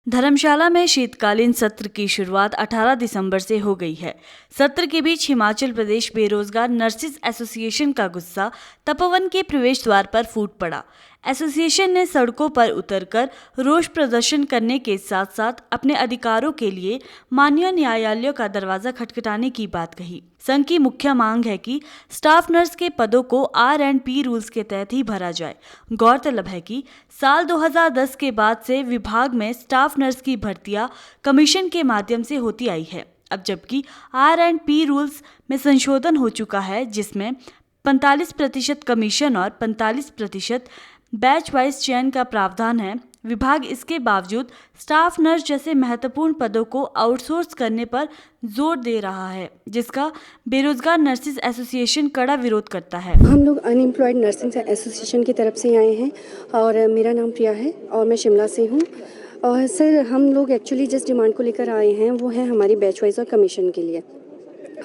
धर्मशाला में शीतकालीन सत्र की शुरुआत 18 दिसंबर से हो गई है। सत्र के बीच हिमाचल प्रदेश बेरोजगार नर्सिस एसोसिएशन का गुस्सा तपोवन के प्रवेश द्वार पर फूट पड़ा। एसोसिएशन ने सड़कों पर उतरकर रोष प्रदर्शन करने के साथ साथ अपने अधिकारों के लिए माननीय न्यायालयों का दरवाजा खटखटाने की बात कही। संघ की मुख्य मांग है कि स्टाफ नर्स के पदों को R&P रूल्स के तहत ही भरा जाए। गौरतलब है कि साल 2010 के बाद से विभाग में स्टाफ नर्स की भर्तियां कमीशन के माध्यम से होती आई है। अब जबकि R&P रूल्स में संशोधन हो चुका है, जिसमें 45% कमीशन और 45% बैच वाइज चयन का प्रावधान है। विभाग इसके बावजूद स्टाफ नर्स जैसे महत्वपूर्ण पदों को आउटसोर्स करने पर जोर दे रहा है, जिसका बेरोजगार नर्सिस एसोसिएशन कड़ा विरोध करता है। हम लोग अनएम्प्लॉयड नर्सिंग एसोसिएशन की तरफ से आए हैं और मेरा नाम प्रिया है और मैं शिमला से हूँ। और सर, हम लोग एक्चुअली जिस डिमांड को लेकर आए हैं वो है हमारी बैच वाइज और कमीशन के लिए।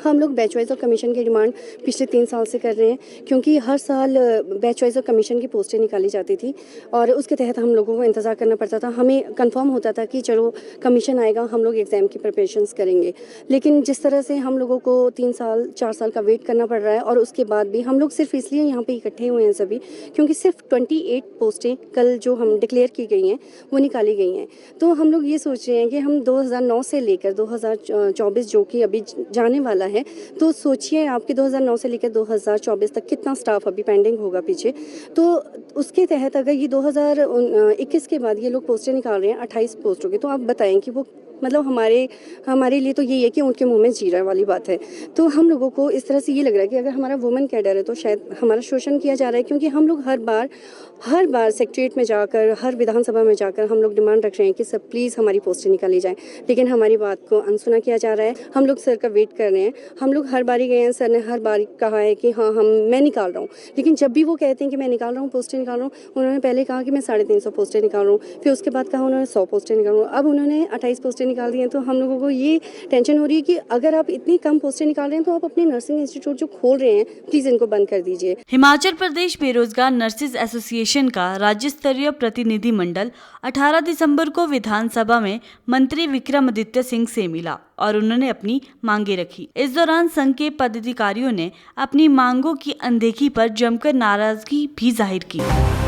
हम लोग बैच वाइज और कमीशन की डिमांड पिछले 3 साल से कर रहे हैं, क्योंकि हर साल बैच वाइज और कमीशन की पोस्टें निकाली जाती थी और उसके तहत हम लोगों को इंतज़ार करना पड़ता था। हमें कंफर्म होता था कि चलो कमीशन आएगा, हम लोग एग्ज़ाम की प्रिपरेशंस करेंगे। लेकिन जिस तरह से हम लोगों को 3 साल 4 साल का वेट करना पड़ रहा है और उसके बाद भी हम लोग सिर्फ इसलिए यहाँ पे इकट्ठे हुए हैं सभी, क्योंकि सिर्फ 28 पोस्टें कल जो हम डिक्लेयर की गई हैं वो निकाली गई हैं। तो हम लोग ये सोच रहे हैं कि हम 2009 से लेकर 2024 जो कि अभी जाने वाला है, तो सोचिए आपके 2009 से लेकर 2024 तक कितना स्टाफ अभी पेंडिंग होगा पीछे। तो उसके तहत अगर ये 2021 के बाद ये लोग पोस्टें निकाल रहे हैं 28 पोस्टों की, तो आप बताएं कि वो मतलब हमारे लिए तो यही है कि उनके मुंह में जीरा वाली बात है। तो हम लोगों को इस तरह से ये लग रहा है कि अगर हमारा वुमेन कैडर है तो शायद हमारा शोषण किया जा रहा है, क्योंकि हम लोग हर बार सेक्रेटरीट में जाकर, हर विधानसभा में जाकर हम लोग डिमांड रख रहे हैं कि सब प्लीज़ हमारी पोस्टें निकाली जाएं, लेकिन हमारी बात को अनसुना किया जा रहा है। हम लोग सर का वेट कर रहे हैं। हम लोग हर बारी गए हैं, सर ने हर बार कहा है कि हाँ मैं निकाल रहा हूँ, लेकिन जब भी वो कहते हैं कि मैं निकाल रहा हूँ, पोस्टें निकाल रहा हूँ, उन्होंने पहले कहा कि मैं 350 पोस्टें निकाल रहा हूँ, फिर उसके बाद कहा उन्होंने 100 पोस्टें निकाल रहा हूँ, अब उन्होंने 28 पोस्टें निकाल दी हैं। तो हम लोगों को ये टेंशन हो रही है कि अगर आप इतनी कम पोस्टें निकाल रहे हैं तो आप अपने नर्सिंग इंस्टीट्यूट जो खोल रहे हैं प्लीज इनको बंद कर दीजिए। हिमाचल प्रदेश बेरोजगार नर्सिस एसोसिएशन का राज्य स्तरीय प्रतिनिधि मंडल 18 दिसंबर को विधानसभा में मंत्री विक्रमादित्य सिंह से मिला और उन्होंने अपनी मांगे रखी। इस दौरान संघ के पदाधिकारियों ने अपनी मांगों की अनदेखी पर जमकर नाराजगी भी जाहिर की।